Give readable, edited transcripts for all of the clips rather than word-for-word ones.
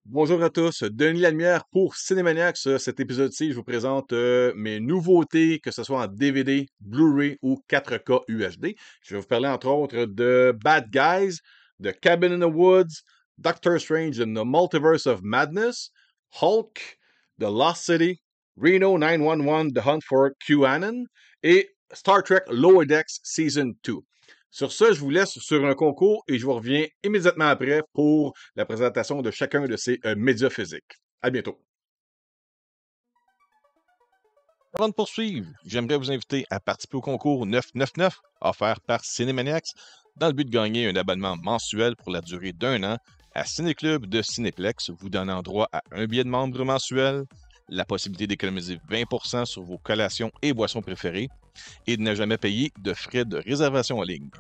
Bonjour à tous, Denis Lalmière pour Cinémaniacs. Cet épisode-ci, je vous présente mes nouveautés, que ce soit en DVD, Blu-ray ou 4K UHD. Je vais vous parler entre autres de Bad Guys, de Cabin in the Woods, Doctor Strange in the Multiverse of Madness, Hulk, The Lost City, Reno 911, The Hunt for QAnon et Star Trek Lower Decks Season 2. Sur ce, je vous laisse sur un concours et je vous reviens immédiatement après pour la présentation de chacun de ces médias physiques. À bientôt. Avant de poursuivre, j'aimerais vous inviter à participer au concours 999 offert par Cinémaniacs dans le but de gagner un abonnement mensuel pour la durée d'un an à Cinéclub de Cinéplex, vous donnant droit à un billet de membre mensuel, la possibilité d'économiser 20% sur vos collations et boissons préférées et de ne jamais payer de frais de réservation en ligne.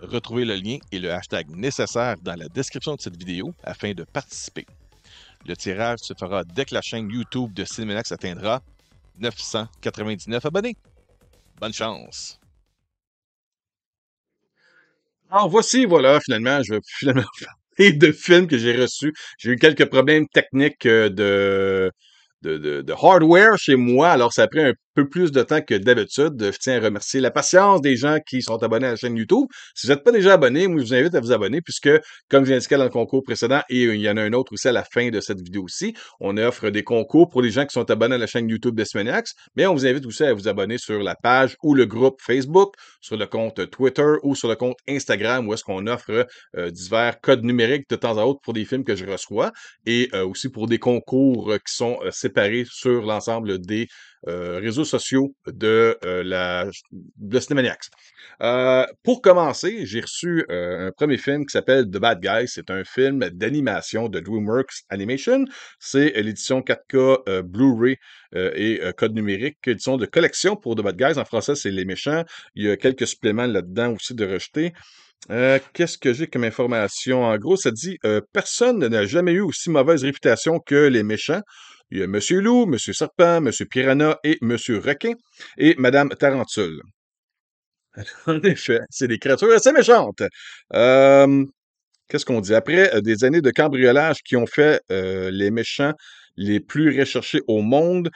Retrouvez le lien et le hashtag nécessaire dans la description de cette vidéo afin de participer. Le tirage se fera dès que la chaîne YouTube de Cinémanax atteindra 999 abonnés. Bonne chance! Alors voilà, finalement, je vais finalement parler de films que j'ai reçus. J'ai eu quelques problèmes techniques de hardware chez moi, alors ça a pris un peu plus de temps que d'habitude. Je tiens à remercier la patience des gens qui sont abonnés à la chaîne YouTube. Si vous n'êtes pas déjà abonné, moi je vous invite à vous abonner puisque, comme j'ai indiqué dans le concours précédent, et il y en a un autre aussi à la fin de cette vidéo-ci, on offre des concours pour les gens qui sont abonnés à la chaîne YouTube d'Esmaniacs, mais on vous invite aussi à vous abonner sur la page ou le groupe Facebook, sur le compte Twitter ou sur le compte Instagram où est-ce qu'on offre divers codes numériques de temps à autre pour des films que je reçois et aussi pour des concours qui sont séparés sur l'ensemble des réseaux sociaux de Cinémaniacs. Pour commencer, j'ai reçu un premier film qui s'appelle The Bad Guys. C'est un film d'animation de DreamWorks Animation. C'est l'édition 4K Blu-ray et code numérique, édition de collection pour The Bad Guys. En français, c'est Les Méchants. Il y a quelques suppléments là-dedans aussi de rejeter. Qu'est-ce que j'ai comme information? En gros, ça dit personne n'a jamais eu aussi mauvaise réputation que les méchants. Il y a Monsieur Loup, Monsieur Serpent, Monsieur Piranha et Monsieur Requin et Madame Tarentule. En effet, c'est des créatures assez méchantes. Euh, Qu'est-ce qu'on dit? Après des années de cambriolage qui ont fait les méchants les plus recherchés au monde,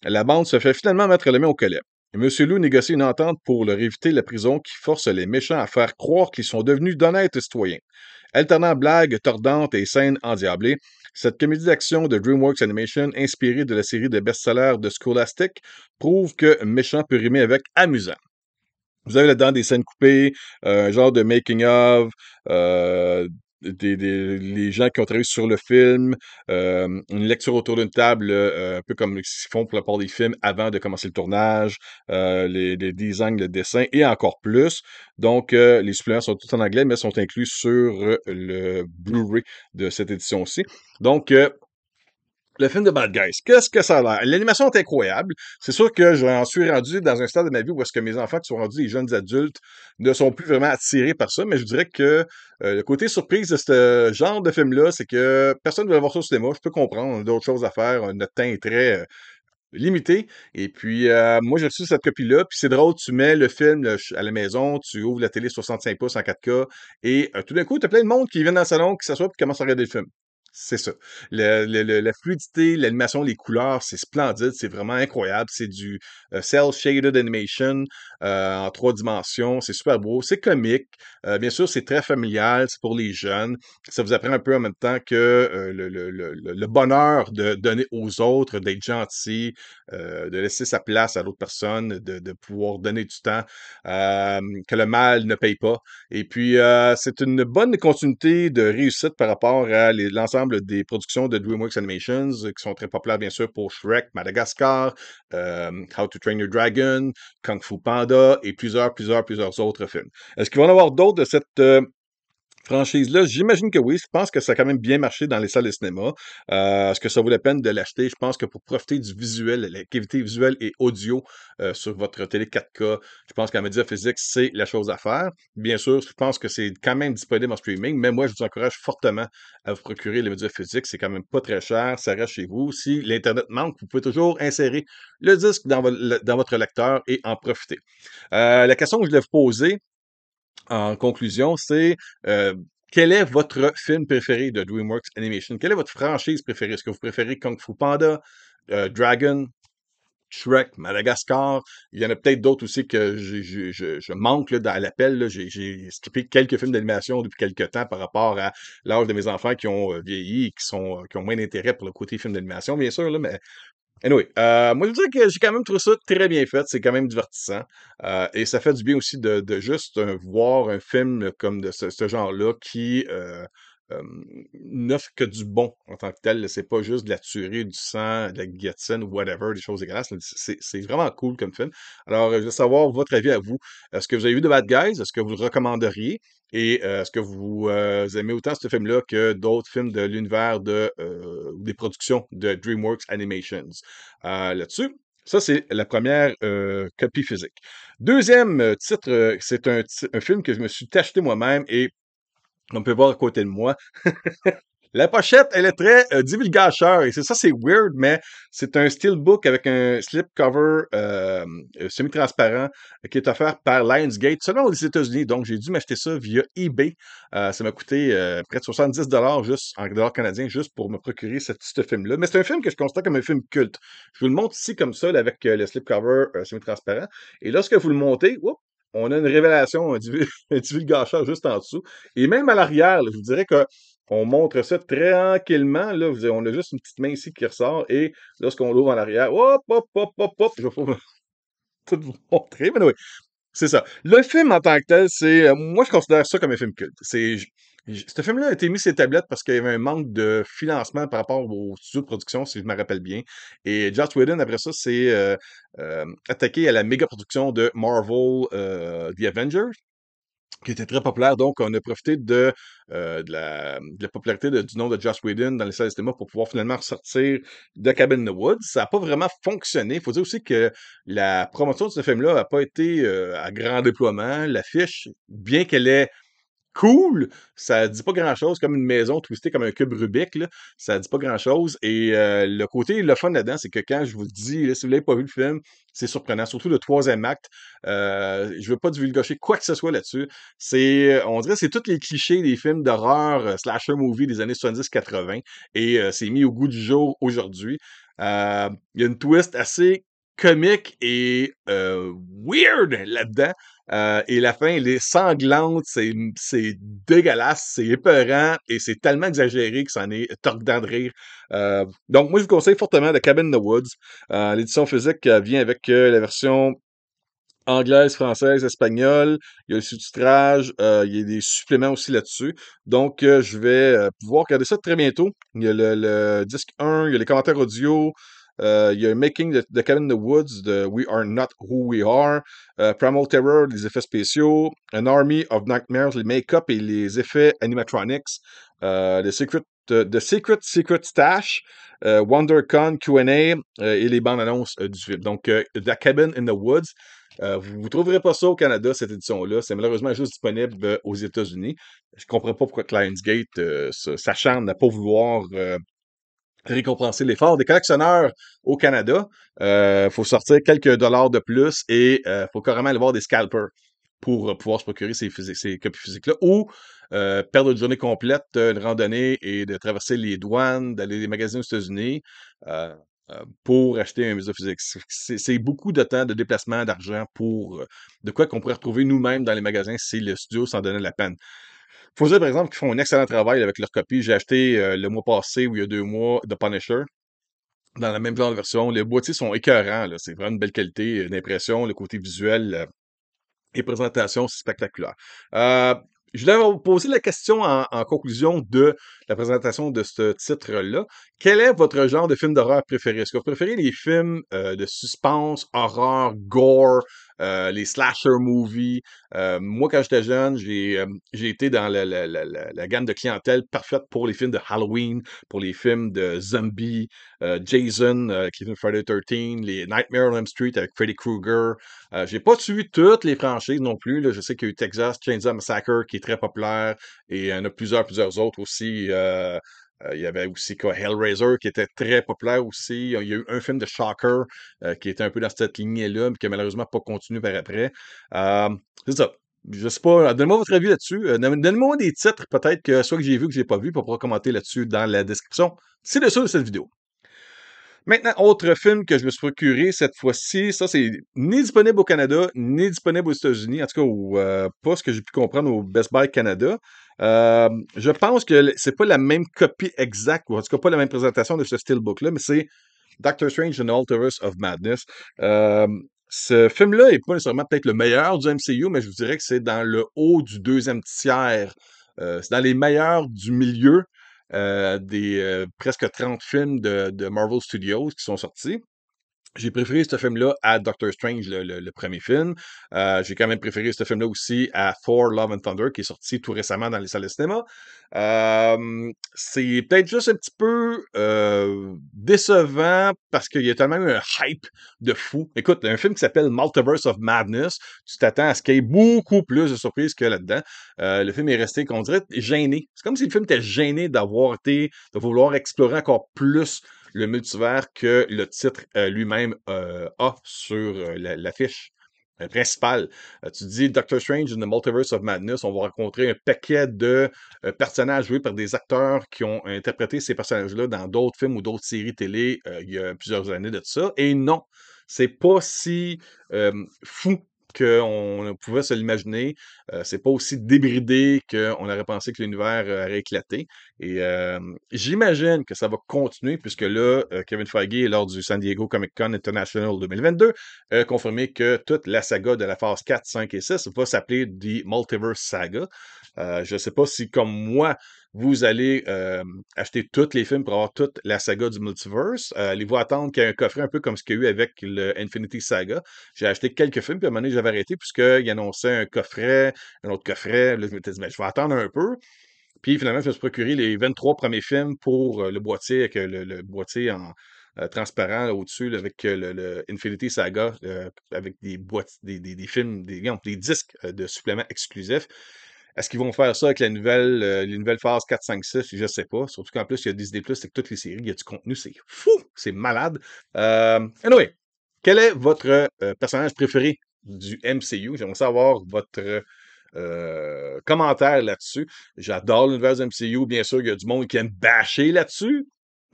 la bande se fait finalement mettre la main au collet. Monsieur Lou négocie une entente pour leur éviter la prison qui force les méchants à faire croire qu'ils sont devenus d'honnêtes citoyens. Alternant blagues tordantes et scènes endiablées, cette comédie d'action de DreamWorks Animation, inspirée de la série de best-sellers de Scholastic, prouve que méchant peut rimer avec amusant. Vous avez là-dedans des scènes coupées, un genre de making of, les gens qui ont travaillé sur le film, une lecture autour d'une table, un peu comme ils font pour la part des films avant de commencer le tournage, les designs, le dessin et encore plus. Donc, les suppléments sont tous en anglais, mais sont inclus sur le Blu-ray de cette édition-ci. Donc, le film de Bad Guys, qu'est-ce que ça a l'air? L'animation est incroyable. C'est sûr que j'en suis rendu dans un stade de ma vie où est-ce que mes enfants qui sont rendus des jeunes adultes ne sont plus vraiment attirés par ça, mais je dirais que le côté surprise de ce genre de film-là, c'est que personne ne veut voir ça au cinéma. Je peux comprendre, on a d'autres choses à faire. Notre temps est très limité. Et puis, moi, j'ai reçu cette copie-là. Puis c'est drôle, tu mets le film là, à la maison, tu ouvres la télé 65 pouces en 4K, et tout d'un coup, tu as plein de monde qui vient dans le salon, qui s'assoit et qui commence à regarder le film. C'est ça. La fluidité, l'animation, les couleurs, c'est splendide, c'est vraiment incroyable. C'est du cel-shaded animation en 3 dimensions. C'est super beau, c'est comique. Bien sûr, c'est très familial, c'est pour les jeunes. Ça vous apprend un peu en même temps que le bonheur de donner aux autres, d'être gentil, de laisser sa place à l'autre personne, de pouvoir donner du temps, que le mal ne paye pas. Et puis, c'est une bonne continuité de réussite par rapport à l'ensemble des productions de DreamWorks Animations, qui sont très populaires, bien sûr, pour Shrek, Madagascar, How to Train Your Dragon, Kung Fu Panda et plusieurs autres films. Est-ce qu'il va y en avoir d'autres de cette franchise-là? J'imagine que oui. Je pense que ça a quand même bien marché dans les salles de cinéma. Est-ce que ça vaut la peine de l'acheter? Je pense que pour profiter du visuel, la qualité visuelle et audio sur votre télé 4K, je pense qu'en média physique, c'est la chose à faire. Bien sûr, je pense que c'est quand même disponible en streaming, mais moi, je vous encourage fortement à vous procurer les médias physiques. C'est quand même pas très cher, ça reste chez vous. Si l'Internet manque, vous pouvez toujours insérer le disque dans votre lecteur et en profiter. La question que je voulais vous poser, en conclusion, c'est quel est votre film préféré de DreamWorks Animation? Quelle est votre franchise préférée? Est-ce que vous préférez Kung Fu Panda, Dragon, Shrek, Madagascar? Il y en a peut-être d'autres aussi que je manque là, dans l'appel. Là. J'ai skippé quelques films d'animation depuis quelques temps par rapport à l'âge de mes enfants qui ont vieilli et qui ont moins d'intérêt pour le côté film d'animation, bien sûr, là, mais anyway, moi, je dirais que j'ai quand même trouvé ça très bien fait. C'est quand même divertissant. Et ça fait du bien aussi de juste voir un film comme de ce genre-là qui n'offre que du bon en tant que tel. Là. C'est pas juste de la tuerie, du sang, de la guillotine ou whatever, des choses dégueulasses. Là. C'est vraiment cool comme film. Alors, je veux savoir votre avis à vous. Est-ce que vous avez vu The Bad Guys? Est-ce que vous le recommanderiez? Et est-ce que vous aimez autant ce film-là que d'autres films de l'univers ou des productions de DreamWorks Animations? Là-dessus, ça, c'est la première copie physique. Deuxième titre, c'est un film que je me suis acheté moi-même et on peut voir à côté de moi. La pochette, elle est très divulgateur et c'est ça, c'est weird, mais c'est un steelbook avec un slipcover semi-transparent qui est offert par Lionsgate seulement aux États-Unis. Donc, j'ai dû m'acheter ça via eBay. Ça m'a coûté près de 70 juste en dollars canadiens juste pour me procurer ce film-là. Mais c'est un film que je considère comme un film culte. Je vous le montre ici comme ça là, avec le slipcover semi-transparent. Et lorsque vous le montez, oups, on a une révélation, un divulgateur juste en dessous. Et même à l'arrière, là, je vous dirais que on montre ça tranquillement. Là, on a juste une petite main ici qui ressort et lorsqu'on l'ouvre en arrière, hop, hop, hop, hop, hop, je vais pas tout vous montrer, mais oui, c'est ça. Le film en tant que tel, moi je considère ça comme un film culte. Ce film-là a été mis sur les tablettes parce qu'il y avait un manque de financement par rapport au studio de production, si je me rappelle bien. Et Joss Whedon, après ça, s'est attaqué à la méga production de Marvel, The Avengers qui était très populaire. Donc, on a profité de la popularité du nom de Joss Whedon dans les salles de cinéma pour pouvoir finalement ressortir de Cabin in the Woods. Ça n'a pas vraiment fonctionné. Il faut dire aussi que la promotion de ce film-là n'a pas été à grand déploiement. L'affiche, bien qu'elle ait cool, ça dit pas grand-chose, comme une maison twistée comme un cube Rubik, là, ça dit pas grand-chose. Et le fun là-dedans, c'est que quand je vous le dis, là, si vous l'avez pas vu le film, c'est surprenant, surtout le troisième acte. Je veux pas divulgacher quoi que ce soit là-dessus. On dirait, que c'est tous les clichés des films d'horreur, slasher movie des années 70-80, et c'est mis au goût du jour aujourd'hui. Il y a une twist assez comique et weird là-dedans. Et la fin, elle est sanglante, c'est dégueulasse, c'est épeurant et c'est tellement exagéré que ça en est tordant de rire. Donc, moi, je vous conseille fortement The Cabin in the Woods. L'édition physique vient avec la version anglaise, française, espagnole. Il y a le sous-titrage, il y a des suppléments aussi là-dessus. Donc, je vais pouvoir regarder ça très bientôt. Il y a le disque 1, il y a les commentaires audio, il y a un making de Cabin in the Woods de We Are Not Who We Are, Primal Terror, les effets spéciaux, An Army of Nightmares, les make-up et les effets animatronics, The Secret Stash, WonderCon Q&A et les bandes annonces du film. Donc, The Cabin in the Woods. Vous ne trouverez pas ça au Canada, cette édition-là. C'est malheureusement juste disponible aux États-Unis. Je ne comprends pas pourquoi Lionsgate s'acharne à ne pas vouloir récompenser l'effort des collectionneurs au Canada. Faut sortir quelques dollars de plus et faut carrément aller voir des scalpers pour pouvoir se procurer ces copies physiques-là ou perdre une journée complète, une randonnée et de traverser les douanes, d'aller les magasins aux États-Unis pour acheter un musée physique. C'est beaucoup de temps, de déplacement, d'argent pour de quoi qu'on pourrait retrouver nous-mêmes dans les magasins si le studio s'en donnait la peine. Faut dire, par exemple, qu'ils font un excellent travail avec leurs copies. J'ai acheté le mois passé ou il y a 2 mois The Punisher dans la même genre de version. Les boîtiers sont écœurants, là. C'est vraiment une belle qualité d'impression. Le côté visuel et présentation, c'est spectaculaire. Je voulais vous poser la question en conclusion de la présentation de ce titre-là. Quel est votre genre de film d'horreur préféré? Est-ce que vous préférez les films de suspense, horreur, gore, les slasher movies? Moi, quand j'étais jeune, j'ai été dans la gamme de clientèle parfaite pour les films de Halloween, pour les films de zombies, Jason, qui est une Friday 13, les Nightmare on Elm Street avec Freddy Krueger. J'ai pas suivi toutes les franchises non plus. Là. Je sais qu'il y a eu Texas Chainsaw Massacre qui est très populaire et il y en a plusieurs autres aussi. Il y avait aussi quoi, Hellraiser qui était très populaire aussi. Il y a eu un film de Shocker qui était un peu dans cette lignée-là, mais qui a malheureusement pas continué par après. C'est ça. Je sais pas, donnez-moi votre avis là-dessus. Donnez-moi des titres, peut-être que soit que j'ai vu ou que j'ai pas vu, pour pouvoir commenter là-dessus dans la description ci-dessous de cette vidéo. Maintenant, autre film que je me suis procuré cette fois-ci, ça c'est ni disponible au Canada, ni disponible aux États-Unis, en tout cas, pas ce que j'ai pu comprendre au Best Buy Canada. Je pense que c'est pas la même copie exacte, ou en tout cas pas la même présentation de ce steelbook-là, mais c'est Doctor Strange and the Multiverse of Madness. Euh, Ce film-là est pas nécessairement peut-être le meilleur du MCU, mais je vous dirais que c'est dans le haut du deuxième tiers. C'est dans les meilleurs du milieu des presque 30 films de Marvel Studios qui sont sortis. J'ai préféré ce film-là à Doctor Strange, le premier film. J'ai quand même préféré ce film-là aussi à Thor, Love and Thunder, qui est sorti tout récemment dans les salles de cinéma. C'est peut-être juste un petit peu décevant parce qu'il y a tellement eu un hype de fou. Écoute, un film qui s'appelle Multiverse of Madness, tu t'attends à ce qu'il y ait beaucoup plus de surprises que là-dedans. Le film est resté, qu'on dirait, gêné. C'est comme si le film était gêné de vouloir explorer encore plus le multivers que le titre lui-même a sur l'affiche principale. Tu dis Doctor Strange in the Multiverse of Madness, on va rencontrer un paquet de personnages joués par des acteurs qui ont interprété ces personnages-là dans d'autres films ou d'autres séries télé il y a plusieurs années de ça. Et non, c'est pas si fou qu'on pouvait se l'imaginer. C'est pas aussi débridé qu'on aurait pensé que l'univers aurait éclaté. Et j'imagine que ça va continuer puisque là, Kevin Feige, lors du San Diego Comic-Con International 2022, a confirmé que toute la saga de la phase 4, 5 et 6 va s'appeler The Multiverse Saga. Je ne sais pas si, comme moi, vous allez acheter tous les films pour avoir toute la saga du multiverse. Allez-vous attendre qu'il y ait un coffret un peu comme ce qu'il y a eu avec le Infinity Saga? J'ai acheté quelques films, puis à un moment donné, j'avais arrêté puisqu'il annonçait un coffret, un autre coffret. Là, je m'étais dit, ben, je vais attendre un peu. Puis finalement, je me suis procuré les 23 premiers films pour le boîtier, avec le boîtier en transparent là, au-dessus, là, avec le Infinity Saga, avec des boîtes, des films, des disques de suppléments exclusifs. Est-ce qu'ils vont faire ça avec les nouvelles phases 4, 5, 6? Je ne sais pas. Surtout qu'en plus, il y a Disney+, c'est que toutes les séries, il y a du contenu, c'est fou! C'est malade. Anyway, quel est votre personnage préféré du MCU? J'aimerais savoir votre commentaire là-dessus. J'adore l'univers du MCU. Bien sûr, il y a du monde qui aime bâcher là-dessus.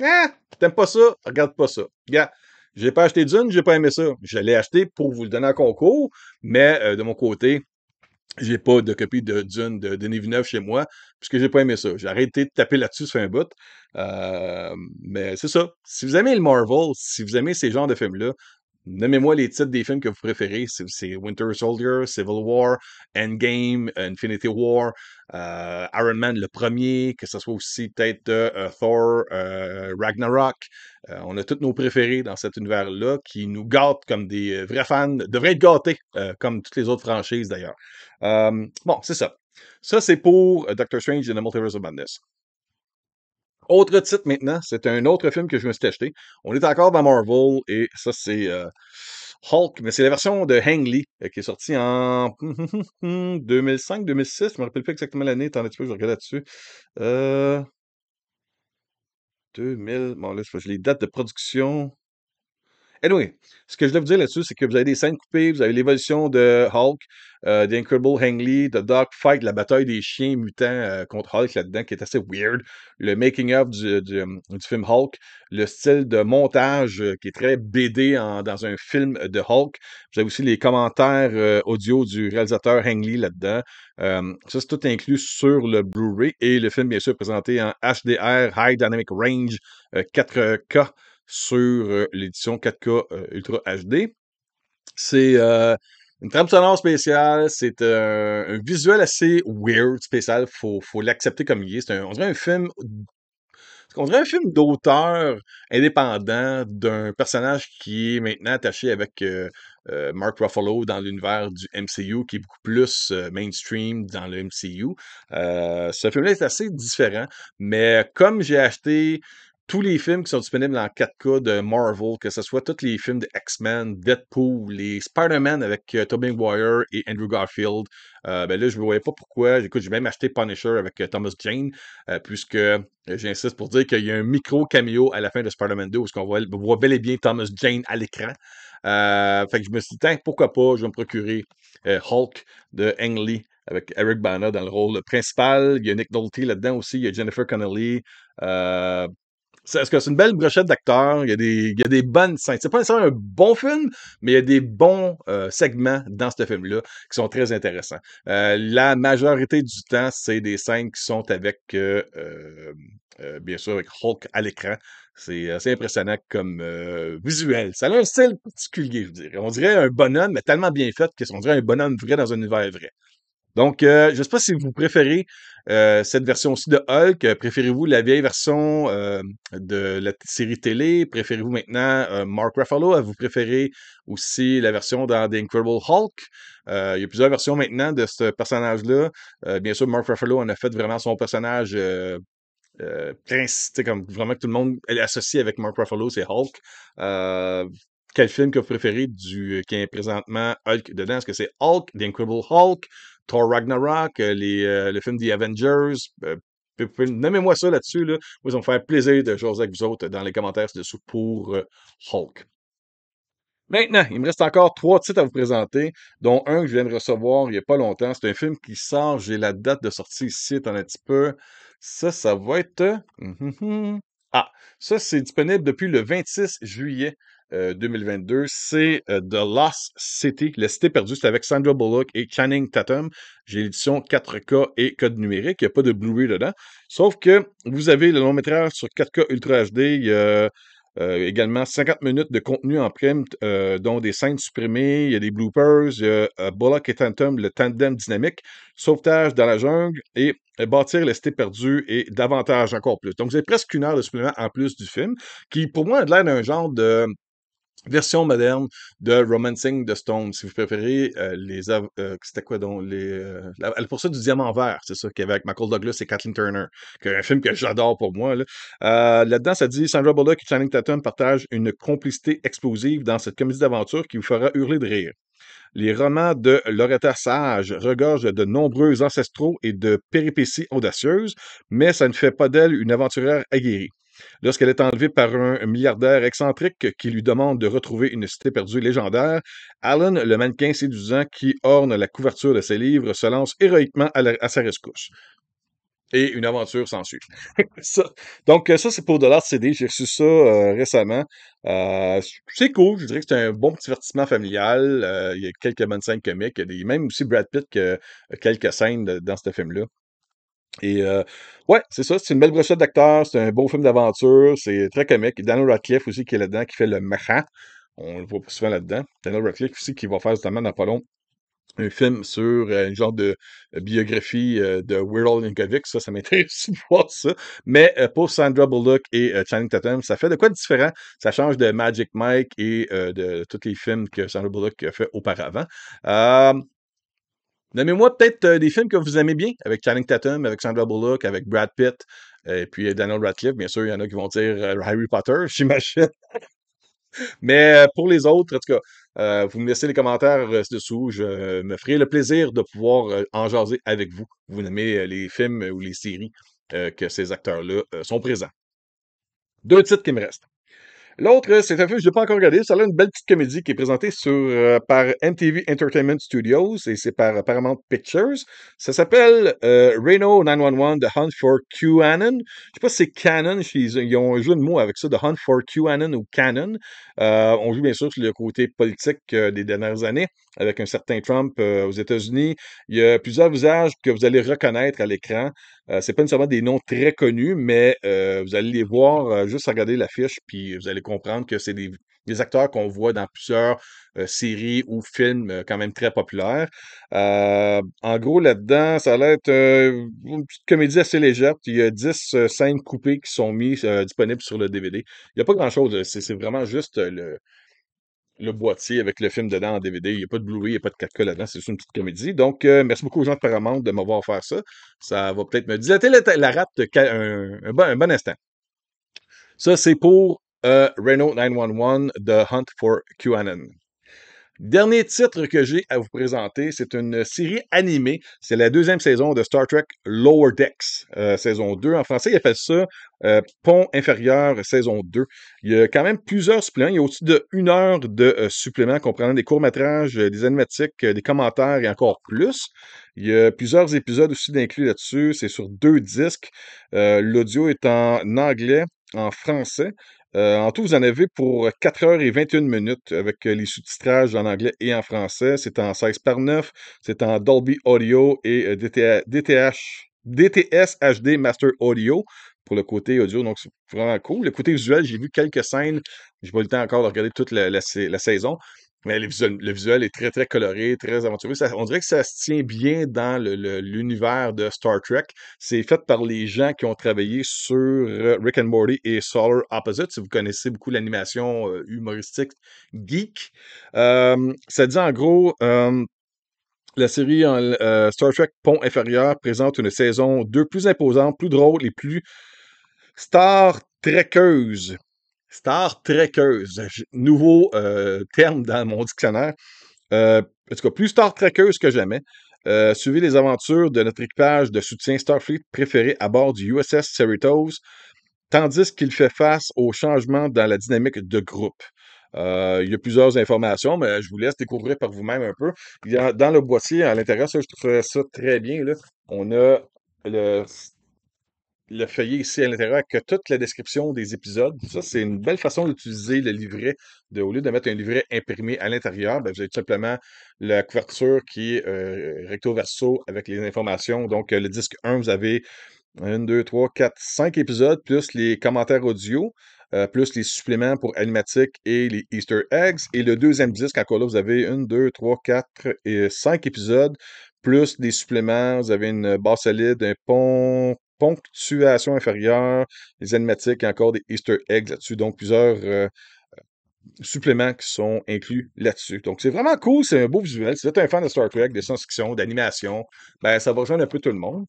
Ah, t'aimes pas ça? Regarde pas ça. Regarde, j'ai pas acheté Dune, j'ai pas aimé ça. Je l'ai acheté pour vous le donner en concours, mais de mon côté, j'ai pas de copie de Dune de Denis Villeneuve chez moi, puisque j'ai pas aimé ça. J'ai arrêté de taper là-dessus, ça fait un bout. Mais c'est ça. Si vous aimez le Marvel, si vous aimez ces genres de films-là, nommez-moi les titres des films que vous préférez. C'est Winter Soldier, Civil War, Endgame, Infinity War, Iron Man le premier, que ce soit aussi peut-être Thor, Ragnarok. On a tous nos préférés dans cet univers-là qui nous gâtent comme des vrais fans, devraient être gâtés, comme toutes les autres franchises d'ailleurs. Bon, c'est ça. Ça, c'est pour Doctor Strange in the Multiverse of Madness. Autre titre maintenant, c'est un autre film que je me suis acheté. On est encore dans Marvel et ça, c'est Hulk, mais c'est la version de Ang Lee qui est sortie en 2005, 2006. Je me rappelle plus exactement l'année. Attendez un petit peu, je regarde là-dessus. Euh, 2000. Bon, là, je les dates de production. Anyway, ce que je dois vous dire là-dessus, c'est que vous avez des scènes coupées, vous avez l'évolution de Hulk, The Incredible Ang Lee, The Dog Fight, la bataille des chiens mutants contre Hulk là-dedans, qui est assez weird, le making-of du film Hulk, le style de montage qui est très BD dans un film de Hulk. Vous avez aussi les commentaires audio du réalisateur Ang Lee là-dedans. Ça, c'est tout inclus sur le Blu-ray et le film, bien sûr, présenté en HDR, High Dynamic Range 4K sur l'édition 4K Ultra HD. C'est une trame sonore spéciale, c'est un visuel assez weird, spécial, faut l'accepter comme il est. On dirait un film d'auteur indépendant d'un personnage qui est maintenant attaché avec Mark Ruffalo dans l'univers du MCU, qui est beaucoup plus mainstream dans le MCU. Ce film-là est assez différent, mais comme j'ai acheté tous les films qui sont disponibles en 4K de Marvel, que ce soit tous les films de X-Men, Deadpool, les Spider-Man avec Tobey Maguire et Andrew Garfield. Ben là, je ne voyais pas pourquoi. Écoute, j'ai même acheté Punisher avec Thomas Jane, puisque j'insiste pour dire qu'il y a un micro cameo à la fin de Spider-Man 2 où on voit bel et bien Thomas Jane à l'écran. Fait que je me suis dit, tiens, pourquoi pas, je vais me procurer Hulk de Ang Lee avec Eric Bana dans le rôle principal. Il y a Nick Nolte là-dedans aussi, il y a Jennifer Connelly. Euh, est-ce que c'est une belle brochette d'acteurs? Il y a des bonnes scènes. C'est pas nécessairement un bon film, mais il y a des bons segments dans ce film-là qui sont très intéressants. La majorité du temps, c'est des scènes qui sont avec, bien sûr, avec Hulk à l'écran. C'est assez impressionnant comme visuel. Ça a un style particulier, je dirais. On dirait un bonhomme, mais tellement bien fait qu'on dirait un bonhomme vrai dans un univers vrai. Donc, je ne sais pas si vous préférez cette version-ci de Hulk. Préférez-vous la vieille version de la série télé? Préférez-vous maintenant Mark Ruffalo? Vous préférez aussi la version dans The Incredible Hulk? Il y a plusieurs versions maintenant de ce personnage-là. Bien sûr, Mark Ruffalo en a fait vraiment son personnage comme vraiment que tout le monde est associé avec Mark Ruffalo, c'est Hulk. Euh, Quel film que vous préférez qui est présentement Hulk dedans? Est-ce que c'est Hulk, The Incredible Hulk, Thor Ragnarok, le film The Avengers? Nommez-moi ça là-dessus. Là. Moi, ça va me faire plaisir de jaser avec vous autres dans les commentaires ci-dessous pour Hulk. Maintenant, il me reste encore 3 titres à vous présenter, dont un que je viens de recevoir il y a pas longtemps. C'est un film qui sort, j'ai la date de sortie ici, attends un petit peu. Ça va être ah, ça, c'est disponible depuis le 26 juillet 2022. C'est The Lost City, La Cité perdue. C'est avec Sandra Bullock et Channing Tatum. J'ai l'édition 4K et code numérique. Il n'y a pas de Blu-ray dedans. Sauf que vous avez le long métrage sur 4K Ultra HD. Il y a également 50 minutes de contenu en prime, dont des scènes supprimées, il y a des bloopers, il y a Bullock et Tatum, le tandem dynamique, sauvetage dans la jungle et bâtir la cité perdue et davantage encore plus. Donc, vous avez presque 1 heure de supplément en plus du film, qui pour moi a l'air d'un genre de version moderne de Romancing the Stone, si vous préférez. C'était quoi donc? La poursuite du diamant vert, c'est ça, qu'il y avait avec Michael Douglas et Kathleen Turner, qui est un film que j'adore pour moi. Là-dedans, ça dit Sandra Bullock et Channing Tatum partagent une complicité explosive dans cette comédie d'aventure qui vous fera hurler de rire. Les romans de Loretta Sage regorgent de nombreux ancestraux et de péripéties audacieuses, mais ça ne fait pas d'elle une aventurière aguerrie. Lorsqu'elle est enlevée par un milliardaire excentrique qui lui demande de retrouver une cité perdue légendaire, Alan, le mannequin séduisant qui orne la couverture de ses livres, se lance héroïquement à sa rescousse. Et une aventure s'ensuit. Ça. Donc, ça, c'est pour Dollar CD. J'ai reçu ça récemment. C'est cool. Je dirais que c'est un bon petit divertissement familial. Il y a quelques bonnes scènes comiques. Il y a même aussi Brad Pitt qui a quelques scènes dans ce film-là. Et ouais, c'est ça, c'est une belle brochette d'acteurs, c'est un beau film d'aventure, c'est très comique. Daniel Radcliffe aussi qui est là-dedans, qui fait le méchant. On le voit pas souvent là-dedans. Daniel Radcliffe aussi qui va faire justement dans pas long un film sur une genre de biographie de Weird Al Yankovic. Ça m'intéresse aussi de voir ça. Mais pour Sandra Bullock et Channing Tatum, ça fait de quoi de différent. Ça change de Magic Mike et de tous les films que Sandra Bullock a fait auparavant. Euh, Nommez-moi peut-être des films que vous aimez bien, avec Channing Tatum, avec Sandra Bullock, avec Brad Pitt, et puis Daniel Radcliffe. Bien sûr, il y en a qui vont dire Harry Potter, j'imagine. Mais pour les autres, en tout cas, vous me laissez les commentaires ci-dessous. Je me ferai le plaisir de pouvoir en jaser avec vous. Vous aimez les films ou les séries que ces acteurs-là sont présents. 2 titres qui me restent. L'autre, c'est un film que je n'ai pas encore regardé. Ça a l'air une belle petite comédie qui est présentée par MTV Entertainment Studios et c'est par Paramount Pictures. Ça s'appelle Reno 911 The Hunt for QAnon. Je ne sais pas si c'est Canon. Ils ont un jeu de mots avec ça, The Hunt for QAnon ou Canon. On joue bien sûr sur le côté politique des dernières années avec un certain Trump aux États-Unis. Il y a plusieurs visages que vous allez reconnaître à l'écran. C'est pas nécessairement des noms très connus, mais vous allez les voir juste à regarder l'affiche, puis vous allez comprendre que c'est des acteurs qu'on voit dans plusieurs séries ou films quand même très populaires. En gros, là-dedans, ça a l'air être une petite comédie assez légère. Il y a 10 scènes coupées qui sont mises disponibles sur le DVD. Il n'y a pas grand-chose. C'est vraiment juste le boîtier avec le film dedans en DVD. Il n'y a pas de Blu-ray, il n'y a pas de 4K là-dedans. C'est juste une petite comédie. Donc, merci beaucoup aux gens de Paramount de m'avoir offert ça. Ça va peut-être me dilater la rate un bon instant. Ça, c'est pour Reno 911, The Hunt for QAnon. Dernier titre que j'ai à vous présenter, c'est une série animée. C'est la deuxième saison de Star Trek Lower Decks, saison 2. En français, il appelle ça Pont inférieur, saison 2. Il y a quand même plusieurs suppléments. Il y a au-dessus de 1 heure de suppléments comprenant des courts-métrages, des animatiques, des commentaires et encore plus. Il y a plusieurs épisodes aussi d'inclus là-dessus. C'est sur 2 disques. L'audio est en anglais, en français. En tout, vous en avez pour 4 heures et 21 minutes avec les sous-titrages en anglais et en français. C'est en 16:9. C'est en Dolby Audio et DTS HD Master Audio pour le côté audio. Donc, c'est vraiment cool. Le côté visuel, j'ai vu quelques scènes. J'ai pas eu le temps encore de regarder toute la saison. Mais le visuel est très, très coloré, très aventureux. On dirait que ça se tient bien dans l'univers de Star Trek. C'est fait par les gens qui ont travaillé sur Rick and Morty et Solar Opposite, si vous connaissez beaucoup l'animation humoristique geek. Ça dit en gros, la série Star Trek Pont inférieur présente une saison 2 plus imposante, plus drôle et plus Star Trekkeuse. Star Trekkeuse. Nouveau terme dans mon dictionnaire. En tout cas, plus Star Trekkeuse que jamais. Suivez les aventures de notre équipage de soutien Starfleet préféré à bord du USS Cerritos, tandis qu'il fait face aux changements dans la dynamique de groupe. Il y a plusieurs informations, mais je vous laisse découvrir par vous-même un peu. Il y a, dans le boîtier, à l'intérieur, ça, je trouve ça très bien, là. On a le, le feuillet ici à l'intérieur avec toute la description des épisodes. Ça, c'est une belle façon d'utiliser le livret. Au lieu de mettre un livret imprimé à l'intérieur, ben, vous avez tout simplement la couverture qui est recto verso avec les informations. Donc, le disque 1, vous avez 5 épisodes, plus les commentaires audio, plus les suppléments pour animatique et les Easter eggs. Et le deuxième disque, encore là, vous avez 4 et 5 épisodes, plus des suppléments. Vous avez une base solide, un ponctuation inférieure, les animatiques et encore des Easter eggs là-dessus. Donc, plusieurs suppléments qui sont inclus là-dessus. Donc, c'est vraiment cool, c'est un beau visuel. Si vous êtes un fan de Star Trek, de science-fiction, d'animation, ben, ça va rejoindre un peu tout le monde.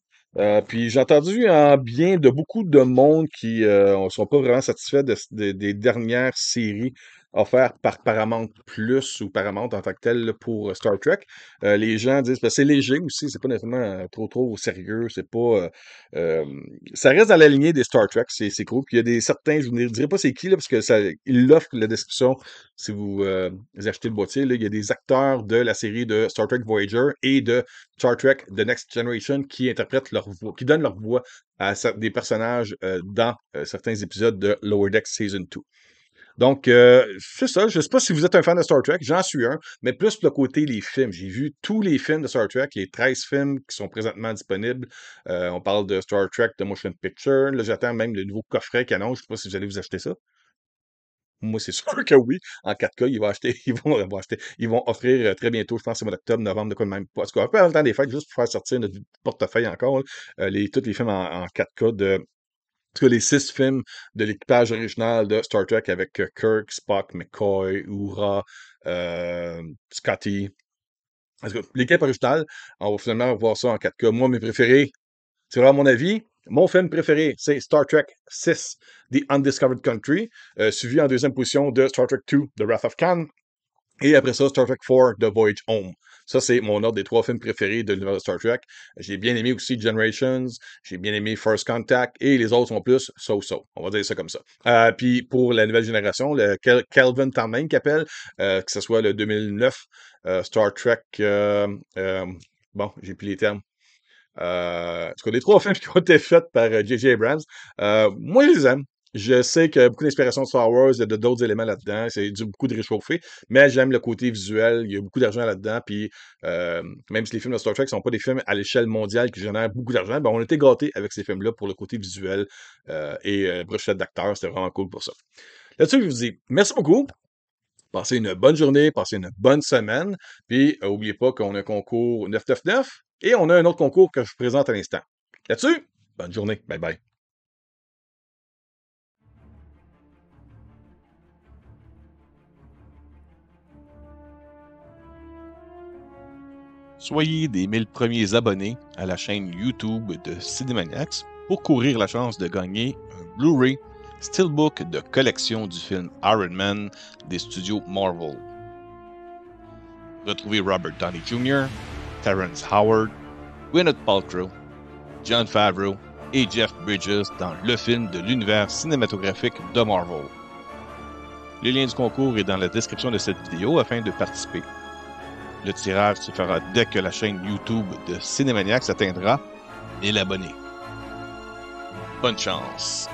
Puis j'ai entendu en bien de beaucoup de monde qui ne sont pas vraiment satisfaits des dernières séries offertes par Paramount Plus ou Paramount en tant que tel là, pour Star Trek. Les gens disent que c'est léger aussi, c'est pas nécessairement trop au sérieux, c'est pas euh, ça reste dans la lignée des Star Trek, c'est cool. Puis il y a des certains, je ne dirais pas c'est qui là, parce que ça, il l'offre la description si vous achetez le boîtier. Là, il y a des acteurs de la série de Star Trek Voyager et de Star Trek The Next Generation qui interprètent leur voix, qui donnent leur voix à des personnages dans certains épisodes de Lower Decks Season 2. Donc, c'est ça. Je ne sais pas si vous êtes un fan de Star Trek, j'en suis un, mais plus le côté les films. J'ai vu tous les films de Star Trek, les 13 films qui sont présentement disponibles. On parle de Star Trek, de Motion Picture. Là, j'attends même le nouveau coffret qui annonce. Je ne sais pas si vous allez vous acheter ça. Moi, c'est sûr que oui. En 4K, ils vont acheter, ils vont offrir très bientôt, je pense, c'est au mois d'octobre, novembre, de quoi de même. Parce qu'un peu avant le temps des fêtes, juste pour faire sortir notre portefeuille encore, là, tous les films en 4K de. En tout cas, les 6 films de l'équipage original de Star Trek avec Kirk, Spock, McCoy, Uhura, Scotty. En tout cas, l'équipe originale, on va finalement voir ça en 4K. Moi, mes préférés, c'est vraiment mon avis. Mon film préféré, c'est Star Trek 6, The Undiscovered Country, suivi en deuxième position de Star Trek 2, The Wrath of Khan, et après ça, Star Trek 4, The Voyage Home. Ça, c'est mon ordre des 3 films préférés de l'univers de Star Trek. J'ai bien aimé aussi Generations, j'ai bien aimé First Contact, et les autres sont plus so-so. On va dire ça comme ça. Puis pour la nouvelle génération, le Kelvin Timeline qui appelle, que ce soit le 2009, Star Trek, bon, j'ai plus les termes. En tout cas, les 3 films qui ont été faits par J.J. Abrams, moi, je les aime. Je sais qu'il y a beaucoup d'inspiration de Star Wars, il y a d'autres éléments là-dedans, c'est beaucoup de réchauffé, mais j'aime le côté visuel, il y a beaucoup d'argent là-dedans, puis même si les films de Star Trek ne sont pas des films à l'échelle mondiale qui génèrent beaucoup d'argent, ben on a été gâtés avec ces films-là pour le côté visuel et brochette d'acteurs, c'était vraiment cool pour ça. Là-dessus, je vous dis merci beaucoup. Passez une bonne journée, passez une bonne semaine. Puis, n'oubliez pas qu'on a un concours 999 et on a un autre concours que je vous présente à l'instant. Là-dessus, bonne journée. Bye bye. Soyez des 1000 premiers abonnés à la chaîne YouTube de Cinemaniacs pour courir la chance de gagner un Blu-ray steelbook de collection du film Iron Man des studios Marvel. Retrouvez Robert Downey Jr., Terrence Howard, Gwyneth Paltrow, Jon Favreau et Jeff Bridges dans le film de l'univers cinématographique de Marvel. Le lien du concours est dans la description de cette vidéo afin de participer. Le tirage se fera dès que la chaîne YouTube de Cinémaniacs atteindra 1000 abonnés. Bonne chance!